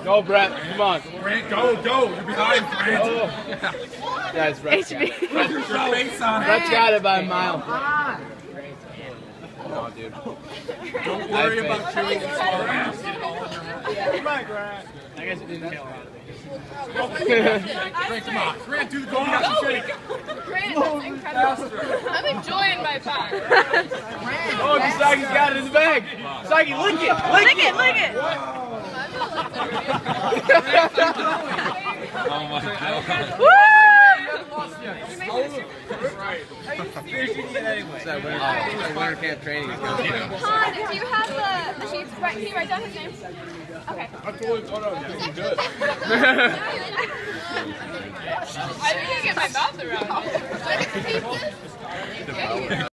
Go, Brett. Come on. Grant, go. You're behind, Grant. Guys, Brett's got it. Put your face on it. Brett's got it by a mile. No, dude. Don't worry about chewing this far ass. Come on, Grant. I guess it didn't kill Grant, come on. Grant, do the go. Grant, that's incredible. I'm enjoying my pack. Oh, Sagi's got it in the bag. Sagi, lick it. Lick it. Lick it. Oh my god. Woo! That winter camp training is going to Han, do you have the sheets? Can you write down his name? Okay. I totally thought I was doing good. I didn't get my mouth around it.